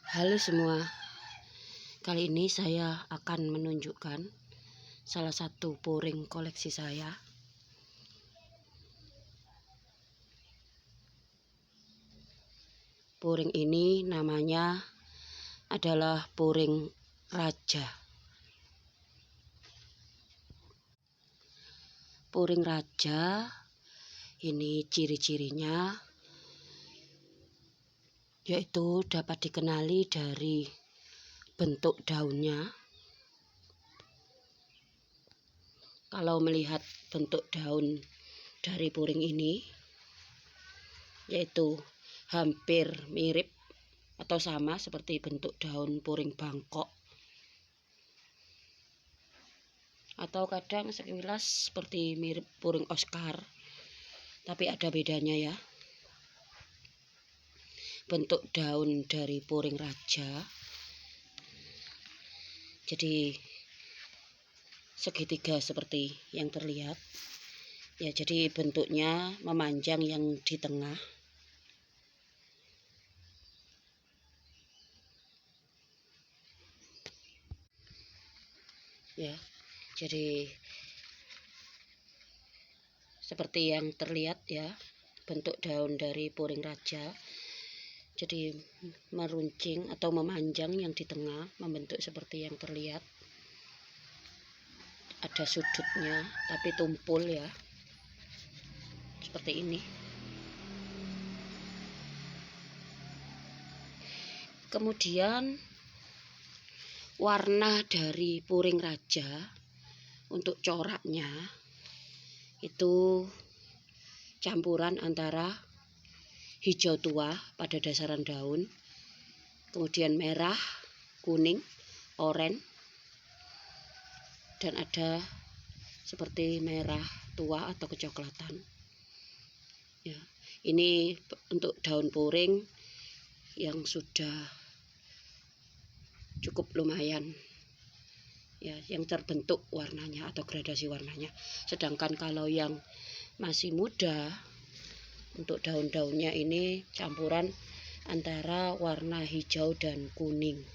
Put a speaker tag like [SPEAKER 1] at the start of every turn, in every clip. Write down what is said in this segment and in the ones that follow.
[SPEAKER 1] Halo semua, kali ini saya akan menunjukkan salah satu puring koleksi saya. Puring ini namanya adalah puring raja. Puring raja ini ciri-cirinya yaitu dapat dikenali dari bentuk daunnya. Kalau melihat bentuk daun dari puring ini, yaitu hampir mirip atau sama seperti bentuk daun puring Bangkok, atau kadang sekilas seperti mirip puring Oscar, tapi ada bedanya ya. Bentuk daun dari puring raja jadi segitiga seperti yang terlihat ya, jadi bentuknya memanjang yang di tengah. Ya, jadi seperti yang terlihat ya, bentuk daun dari puring raja jadi meruncing atau memanjang yang di tengah, membentuk seperti yang terlihat. Ada sudutnya tapi tumpul ya, seperti ini. Kemudian warna dari puring raja untuk coraknya itu campuran antara hijau tua pada dasaran daun, kemudian merah, kuning, oranye, dan ada seperti merah tua atau kecoklatan. Ya, ini untuk daun puring yang sudah cukup lumayan ya, yang terbentuk warnanya atau gradasi warnanya. Sedangkan kalau yang masih muda, untuk daun-daunnya ini campuran antara warna hijau dan kuning.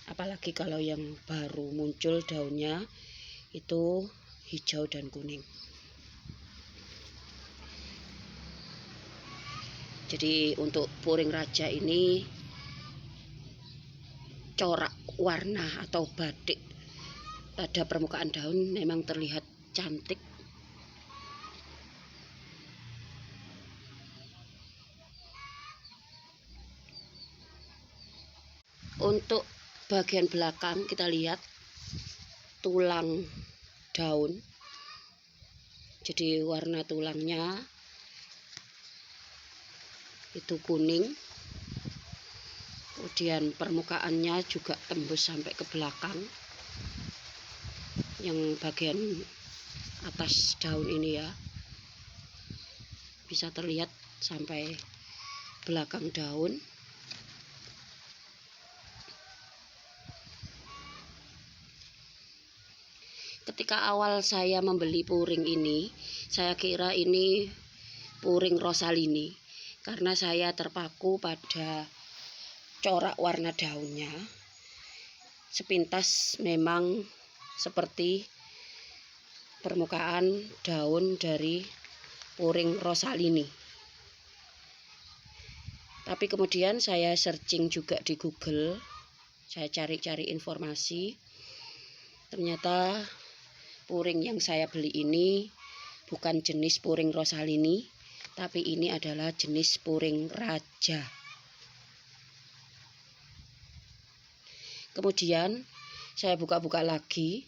[SPEAKER 1] Apalagi kalau yang baru muncul daunnya itu hijau dan kuning. Jadi untuk puring raja ini corak warna atau batik pada permukaan daun memang terlihat cantik. Untuk bagian belakang kita lihat tulang daun. Jadi warna tulangnya itu kuning. Kemudian permukaannya juga tembus sampai ke belakang. Yang bagian atas daun ini ya, bisa terlihat sampai belakang daun. Ketika awal saya membeli puring ini, saya kira ini puring Rosalini karena saya terpaku pada corak warna daunnya. Sepintas memang seperti permukaan daun dari puring Rosalini. Tapi kemudian saya searching juga di Google, saya cari-cari informasi. Ternyata puring yang saya beli ini bukan jenis puring Rosalini, tapi ini adalah jenis puring raja. Kemudian saya buka-buka lagi.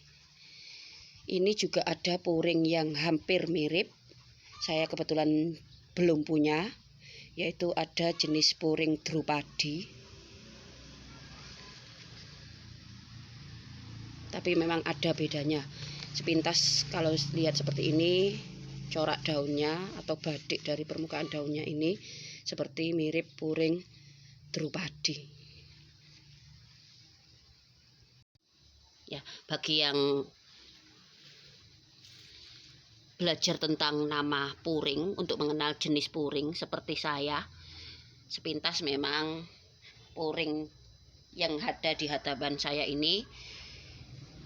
[SPEAKER 1] Ini juga ada puring yang hampir mirip. Saya kebetulan belum punya, yaitu ada jenis puring Drupadi. Tapi memang ada bedanya. Sepintas kalau lihat seperti ini, corak daunnya atau badik dari permukaan daunnya ini seperti mirip puring Drupadi. Ya, bagi yang belajar tentang nama puring untuk mengenal jenis puring seperti saya, sepintas memang puring yang ada di hadapan saya ini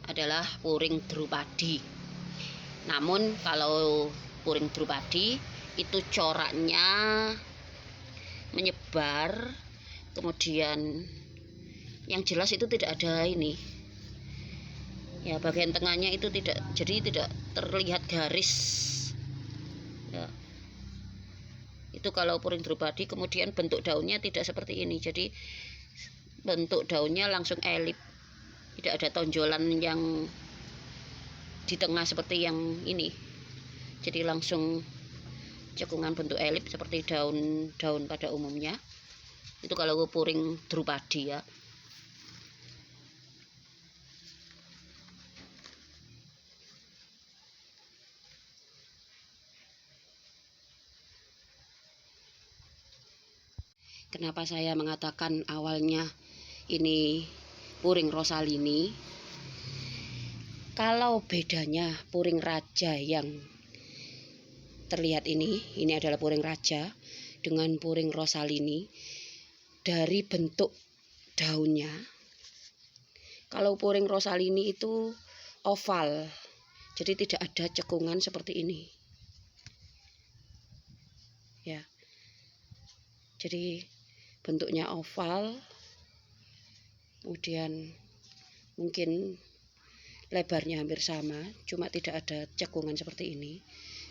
[SPEAKER 1] adalah puring Drupadi. Namun kalau puring Drupadi itu coraknya menyebar, kemudian yang jelas itu tidak ada ini ya, bagian tengahnya itu tidak, jadi tidak terlihat garis ya. Itu kalau puring Drupadi. Kemudian bentuk daunnya tidak seperti ini, jadi bentuk daunnya langsung elip, tidak ada tonjolan yang di tengah seperti yang ini, jadi langsung cekungan bentuk elip seperti daun-daun pada umumnya. Itu kalau puring Drupadi ya. Kenapa saya mengatakan awalnya ini puring Rosalini? Kalau bedanya puring raja yang terlihat ini adalah puring raja dengan puring Rosalini dari bentuk daunnya. Kalau puring Rosalini itu oval, jadi tidak ada cekungan seperti ini ya. Jadi bentuknya oval, kemudian mungkin lebarnya hampir sama, cuma tidak ada cekungan seperti ini.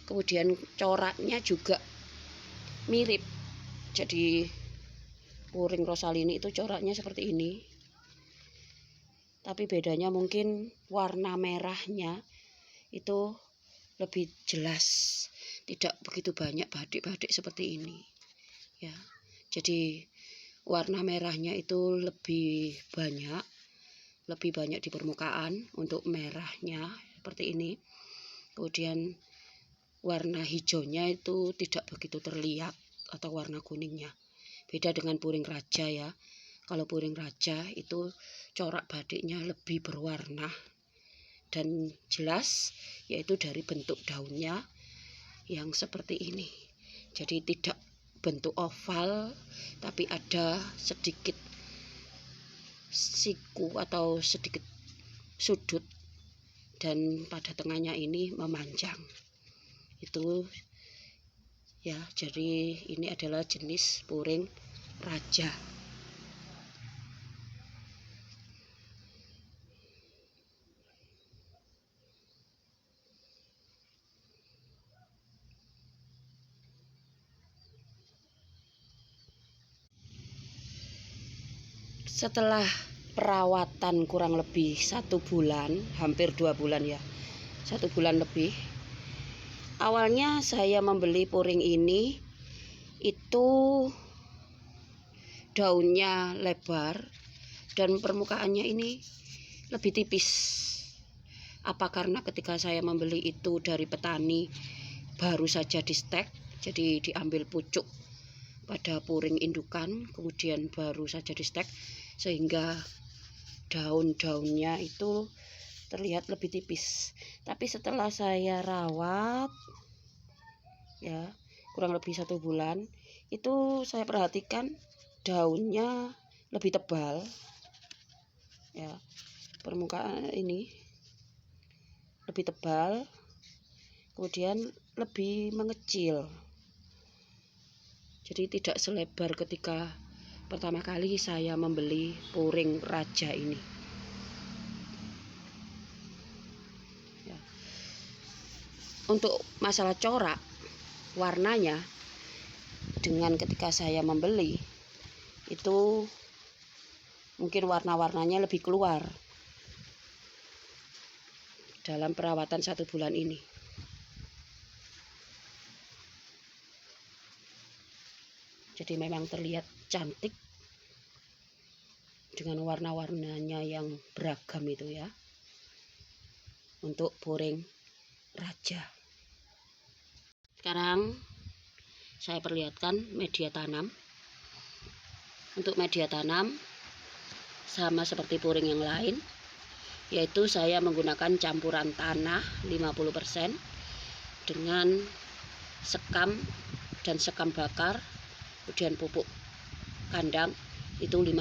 [SPEAKER 1] Kemudian coraknya juga mirip, jadi puring Rosalini itu coraknya seperti ini, tapi bedanya mungkin warna merahnya itu lebih jelas, tidak begitu banyak badik-badik seperti ini ya. Jadi warna merahnya itu lebih banyak di permukaan untuk merahnya seperti ini. Kemudian warna hijaunya itu tidak begitu terlihat, atau warna kuningnya. Beda dengan puring raja ya. Kalau puring raja itu corak badiknya lebih berwarna dan jelas, yaitu dari bentuk daunnya yang seperti ini. Jadi tidak bentuk oval, tapi ada sedikit siku atau sedikit sudut, dan pada tengahnya ini memanjang. Itu ya, jadi ini adalah jenis puring raja. Setelah perawatan kurang lebih 1 bulan, hampir 2 bulan ya, 1 bulan lebih. Awalnya saya membeli puring ini itu daunnya lebar dan permukaannya ini lebih tipis. Apa karena ketika saya membeli itu dari petani baru saja di stek, jadi diambil pucuk pada puring indukan, kemudian baru saja di stek, sehingga daun-daunnya itu terlihat lebih tipis. Tapi setelah saya rawat ya kurang lebih 1 bulan, itu saya perhatikan daunnya lebih tebal ya, permukaan ini lebih tebal, kemudian lebih mengecil. Jadi tidak selebar ketika pertama kali saya membeli puring raja ini ya. Untuk masalah corak warnanya, dengan ketika saya membeli itu mungkin warna-warnanya lebih keluar dalam perawatan 1 bulan ini. Jadi memang terlihat cantik dengan warna-warnanya yang beragam itu ya, untuk puring raja. Sekarang saya perlihatkan media tanam. Untuk media tanam sama seperti puring yang lain, yaitu saya menggunakan campuran tanah 50% dengan sekam dan sekam bakar, kemudian pupuk kandang itu 50%.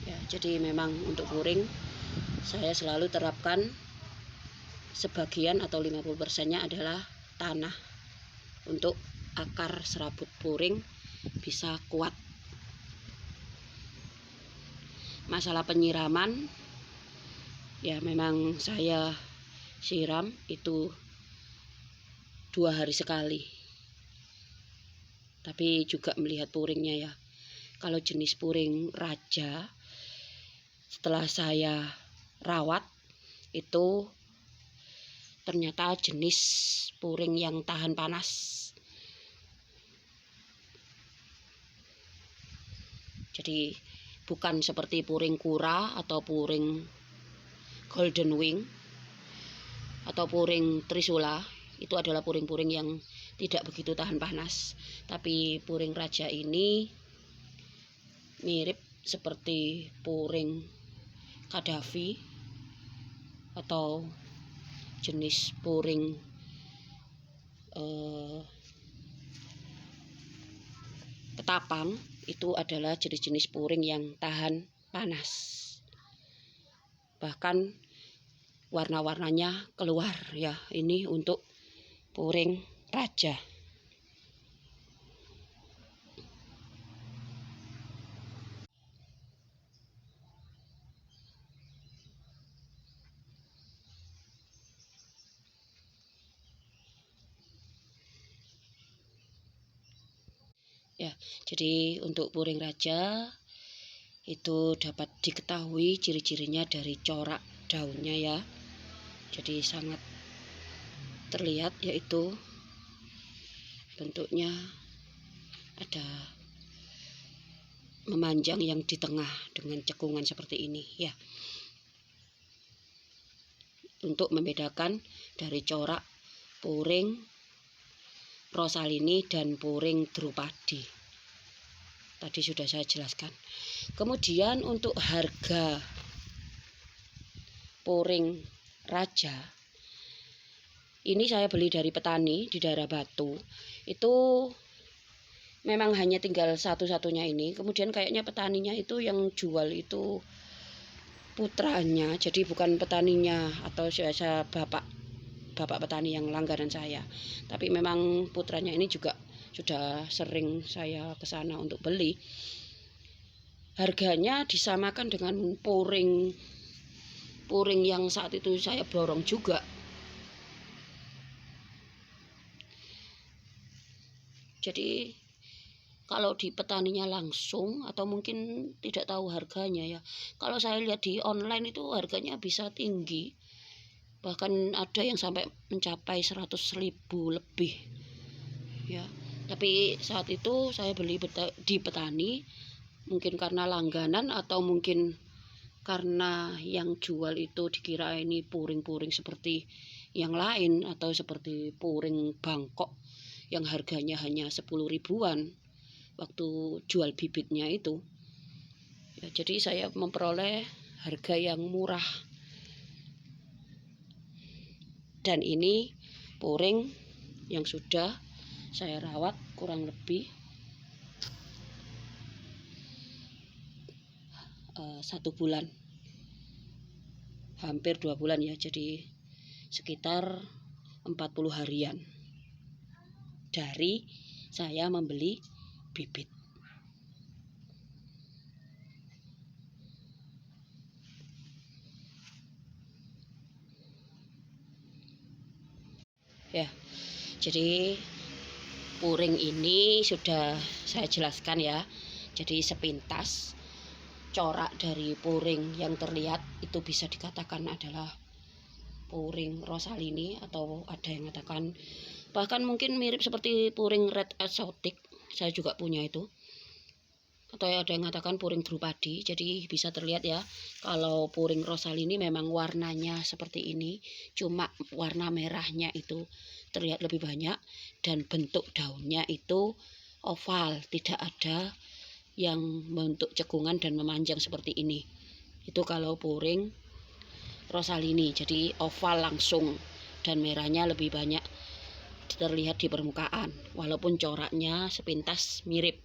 [SPEAKER 1] Ya, jadi memang untuk puring saya selalu terapkan sebagian atau 50%-nya adalah tanah untuk akar serabut puring bisa kuat. Masalah penyiraman ya memang saya siram itu 2 hari sekali. Tapi juga melihat puringnya ya. Kalau jenis puring raja setelah saya rawat itu ternyata jenis puring yang tahan panas. Jadi bukan seperti puring kura atau puring golden wing atau puring trisula. Itu adalah puring-puring yang tidak begitu tahan panas. Tapi puring raja ini mirip seperti puring Kadafi atau jenis puring ketapang. Itu adalah jenis-jenis puring yang tahan panas. Bahkan warna-warnanya keluar ya. Ini untuk puring raja. Ya, jadi untuk puring raja itu dapat diketahui ciri-cirinya dari corak daunnya ya. Jadi sangat terlihat yaitu bentuknya ada memanjang yang di tengah dengan cekungan seperti ini ya. Untuk membedakan dari corak puring Rosalini dan puring Drupadi. Tadi sudah saya jelaskan. Kemudian untuk harga puring raja, ini saya beli dari petani di daerah Batu. Itu memang hanya tinggal satu-satunya ini. Kemudian kayaknya petaninya itu yang jual itu putranya. Jadi bukan petaninya atau saya bapak petani yang langganan saya. Tapi memang putranya ini juga sudah sering saya ke sana untuk beli. Harganya disamakan dengan puring yang saat itu saya borong juga. Jadi kalau di petaninya langsung atau mungkin tidak tahu harganya ya. Kalau saya lihat di online itu harganya bisa tinggi. Bahkan ada yang sampai mencapai 100.000 lebih ya. Tapi saat itu saya beli di petani, mungkin karena langganan atau mungkin karena yang jual itu dikira ini puring-puring seperti yang lain atau seperti puring Bangkok yang harganya hanya 10 ribuan waktu jual bibitnya itu ya. Jadi saya memperoleh harga yang murah. Dan ini puring yang sudah saya rawat kurang lebih 1 bulan, hampir 2 bulan ya. Jadi sekitar 40 harian dari saya membeli bibit. Ya, jadi puring ini sudah saya jelaskan ya. Jadi sepintas corak dari puring yang terlihat itu bisa dikatakan adalah puring Rosalini, atau ada yang mengatakan bahkan mungkin mirip seperti puring red exotic. Saya juga punya itu. Atau ada yang mengatakan puring Drupadi. Jadi bisa terlihat ya, kalau puring Rosalini memang warnanya seperti ini, cuma warna merahnya itu terlihat lebih banyak dan bentuk daunnya itu oval, tidak ada yang bentuk cekungan dan memanjang seperti ini. Itu kalau puring Rosalini, jadi oval langsung dan merahnya lebih banyak terlihat di permukaan, walaupun coraknya sepintas mirip.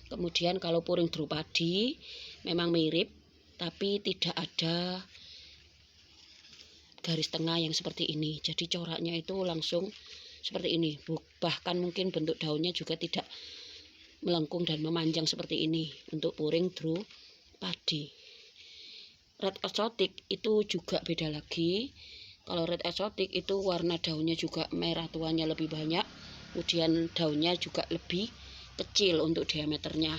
[SPEAKER 1] Kemudian kalau puring drupadi memang mirip, tapi tidak ada garis tengah yang seperti ini. Jadi coraknya itu langsung seperti ini. Bahkan mungkin bentuk daunnya juga tidak melengkung dan memanjang seperti ini untuk puring drupadi. Red exotic itu juga beda lagi. Kalau red exotic itu warna daunnya juga merah tuanya lebih banyak, kemudian daunnya juga lebih kecil untuk diameternya.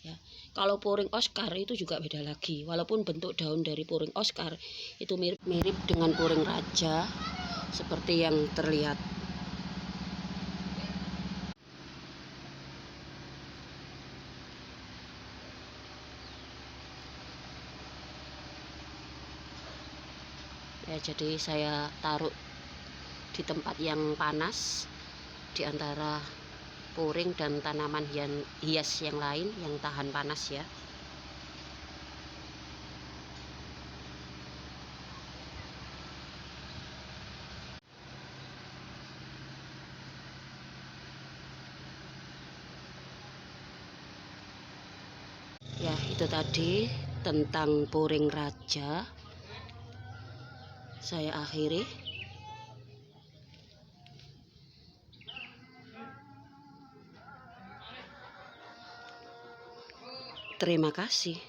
[SPEAKER 1] Ya. Kalau puring Oscar itu juga beda lagi. Walaupun bentuk daun dari puring Oscar itu mirip dengan puring raja seperti yang terlihat. Ya, jadi saya taruh di tempat yang panas di antara puring dan tanaman hias yang lain yang tahan panas ya. Ya, itu tadi tentang puring raja. Saya akhiri. Terima kasih.